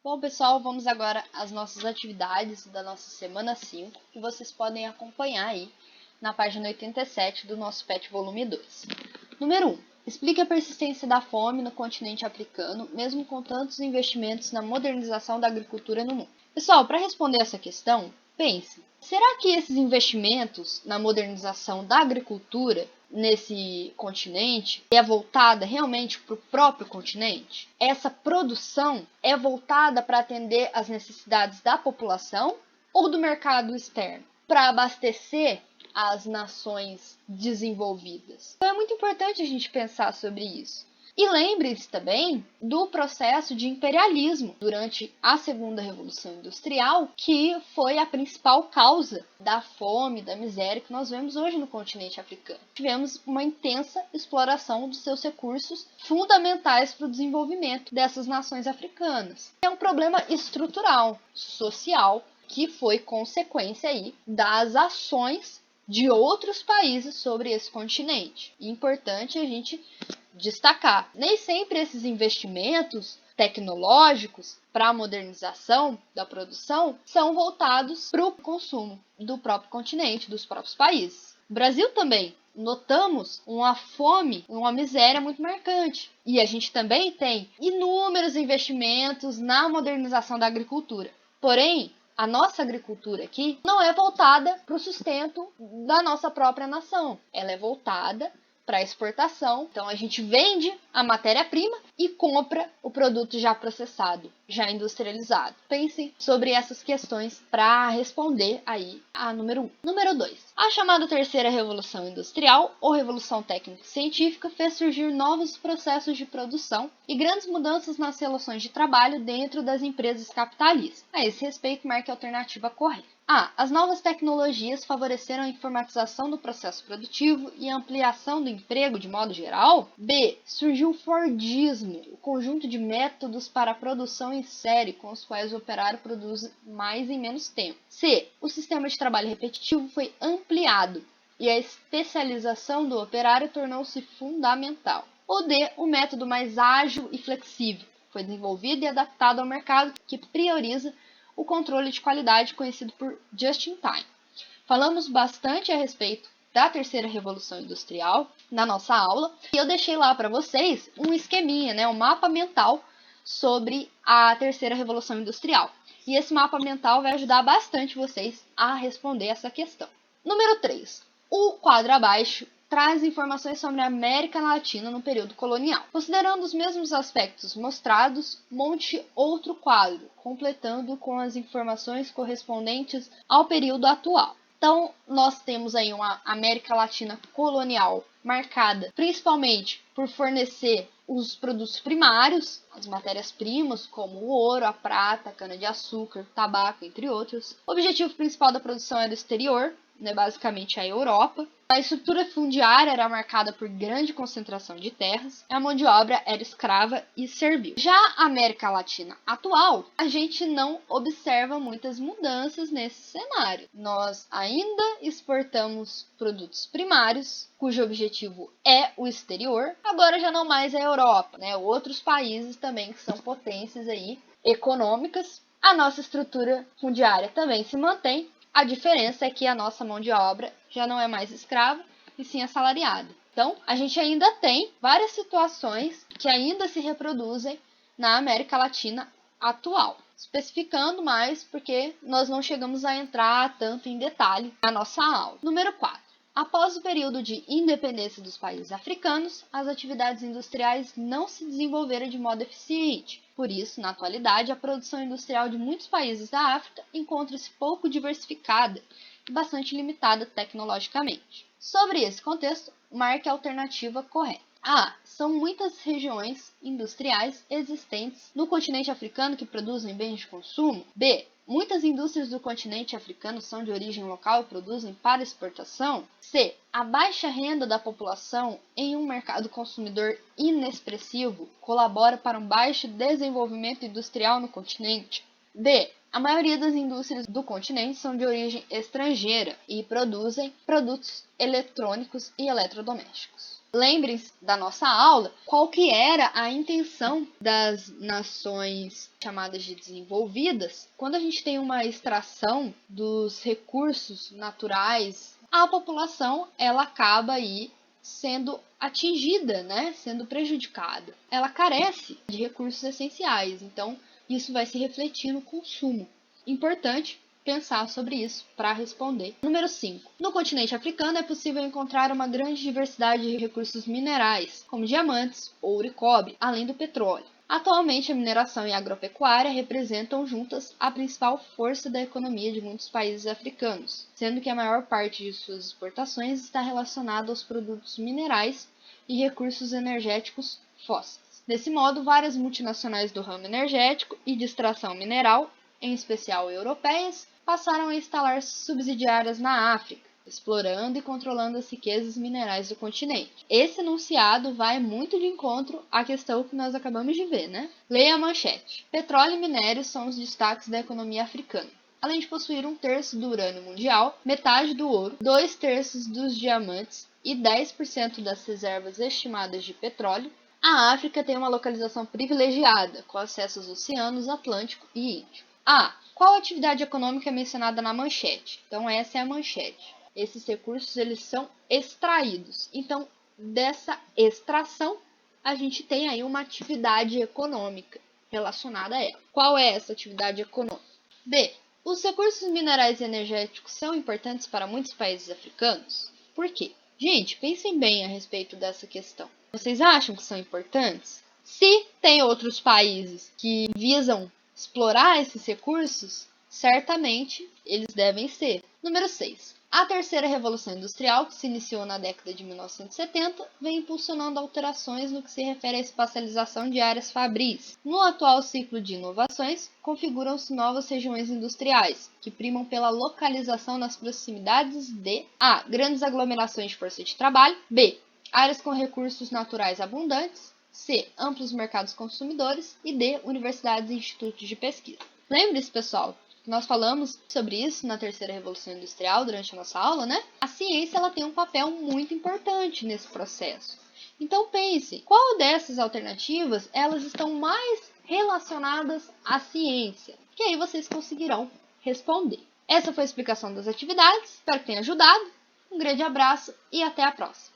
Bom, pessoal, vamos agora às nossas atividades da nossa semana 5, que vocês podem acompanhar aí na página 87 do nosso PET volume 2. Número 1. Explique a persistência da fome no continente africano, mesmo com tantos investimentos na modernização da agricultura no mundo. Pessoal, para responder essa questão, pense, será que esses investimentos na modernização da agricultura nesse continente é voltada realmente para o próprio continente? Essa produção é voltada para atender às necessidades da população ou do mercado externo, para abastecer as nações desenvolvidas? Então é muito importante a gente pensar sobre isso. E lembre-se também do processo de imperialismo durante a Segunda Revolução Industrial, que foi a principal causa da fome, da miséria que nós vemos hoje no continente africano. Tivemos uma intensa exploração dos seus recursos fundamentais para o desenvolvimento dessas nações africanas. É um problema estrutural, social, que foi consequência aí das ações de outros países sobre esse continente. E importante a gente destacar, nem sempre esses investimentos tecnológicos para a modernização da produção são voltados para o consumo do próprio continente, dos próprios países. No Brasil também notamos uma fome, uma miséria muito marcante. E a gente também tem inúmeros investimentos na modernização da agricultura. Porém, a nossa agricultura aqui não é voltada para o sustento da nossa própria nação. Ela é voltada para exportação. Então a gente vende a matéria-prima e compra o produto já processado, já industrializado. Pensem sobre essas questões para responder aí a número 1. Número 2. A chamada terceira revolução industrial ou revolução técnico-científica fez surgir novos processos de produção e grandes mudanças nas relações de trabalho dentro das empresas capitalistas. A esse respeito, marque a alternativa correta. A. As novas tecnologias favoreceram a informatização do processo produtivo e a ampliação do emprego de modo geral. B. Surgiu o Fordismo, o conjunto de métodos para a produção em série com os quais o operário produz mais em menos tempo. C. O sistema de trabalho repetitivo foi ampliado e a especialização do operário tornou-se fundamental. Ou D. O método mais ágil e flexível foi desenvolvido e adaptado ao mercado que prioriza o controle de qualidade conhecido por just-in-time. Falamos bastante a respeito da terceira revolução industrial na nossa aula e eu deixei lá para vocês um esqueminha, um mapa mental sobre a terceira revolução industrial. E esse mapa mental vai ajudar bastante vocês a responder essa questão. Número 3. O quadro abaixo traz informações sobre a América Latina no período colonial. Considerando os mesmos aspectos mostrados, monte outro quadro, completando com as informações correspondentes ao período atual. Então, nós temos aí uma América Latina colonial marcada principalmente por fornecer os produtos primários, as matérias-primas como o ouro, a prata, a cana-de-açúcar, tabaco, entre outros. O objetivo principal da produção era o exterior, basicamente a Europa. A estrutura fundiária era marcada por grande concentração de terras, a mão de obra era escrava e servil. Já a América Latina atual, a gente não observa muitas mudanças nesse cenário. Nós ainda exportamos produtos primários, cujo objetivo é o exterior, agora já não mais a Europa, outros países também que são potências aí econômicas. A nossa estrutura fundiária também se mantém. A diferença é que a nossa mão de obra já não é mais escrava, e sim assalariada. Então, a gente ainda tem várias situações que ainda se reproduzem na América Latina atual. Especificando mais, porque nós não chegamos a entrar tanto em detalhe na nossa aula. Número 4. Após o período de independência dos países africanos, as atividades industriais não se desenvolveram de modo eficiente. Por isso, na atualidade, a produção industrial de muitos países da África encontra-se pouco diversificada e bastante limitada tecnologicamente. Sobre esse contexto, marque a alternativa correta. A. São muitas regiões industriais existentes no continente africano que produzem bens de consumo. B. Muitas indústrias do continente africano são de origem local e produzem para exportação. C. A baixa renda da população em um mercado consumidor inexpressivo colabora para um baixo desenvolvimento industrial no continente. D. A maioria das indústrias do continente são de origem estrangeira e produzem produtos eletrônicos e eletrodomésticos. Lembrem-se da nossa aula qual que era a intenção das nações chamadas de desenvolvidas. Quando a gente tem uma extração dos recursos naturais, a população ela acaba aí sendo atingida, né? Sendo prejudicada. Ela carece de recursos essenciais, então isso vai se refletir no consumo. Importante pensar sobre isso para responder. Número 5. No continente africano é possível encontrar uma grande diversidade de recursos minerais, como diamantes, ouro e cobre, além do petróleo. Atualmente, a mineração e a agropecuária representam juntas a principal força da economia de muitos países africanos, sendo que a maior parte de suas exportações está relacionada aos produtos minerais e recursos energéticos fósseis. Desse modo, várias multinacionais do ramo energético e de extração mineral, em especial europeias, passaram a instalar subsidiárias na África, explorando e controlando as riquezas minerais do continente. Esse enunciado vai muito de encontro à questão que nós acabamos de ver, né? Leia a manchete. Petróleo e minério são os destaques da economia africana. Além de possuir 1/3 do urânio mundial, metade do ouro, 2/3 dos diamantes e 10% das reservas estimadas de petróleo, a África tem uma localização privilegiada, com acesso aos oceanos Atlântico e Índico. Qual a atividade econômica é mencionada na manchete? Então essa é a manchete. Esses recursos eles são extraídos. Então, dessa extração, a gente tem aí uma atividade econômica relacionada a ela. Qual é essa atividade econômica? B. Os recursos minerais e energéticos são importantes para muitos países africanos? Por quê? Gente, pensem bem a respeito dessa questão. Vocês acham que são importantes? Se tem outros países que visam explorar esses recursos, certamente eles devem ser. Número 6. A terceira revolução industrial, que se iniciou na década de 1970, vem impulsionando alterações no que se refere à espacialização de áreas fabris. No atual ciclo de inovações, configuram-se novas regiões industriais, que primam pela localização nas proximidades de A. Grandes aglomerações de força de trabalho, B. Áreas com recursos naturais abundantes, C. Amplos mercados consumidores e D. Universidades e institutos de pesquisa. Lembre-se, pessoal, que nós falamos sobre isso na terceira revolução industrial durante a nossa aula, né? A ciência ela tem um papel muito importante nesse processo. Então pense, qual dessas alternativas elas estão mais relacionadas à ciência? Que aí vocês conseguirão responder. Essa foi a explicação das atividades, espero que tenha ajudado. Um grande abraço e até a próxima!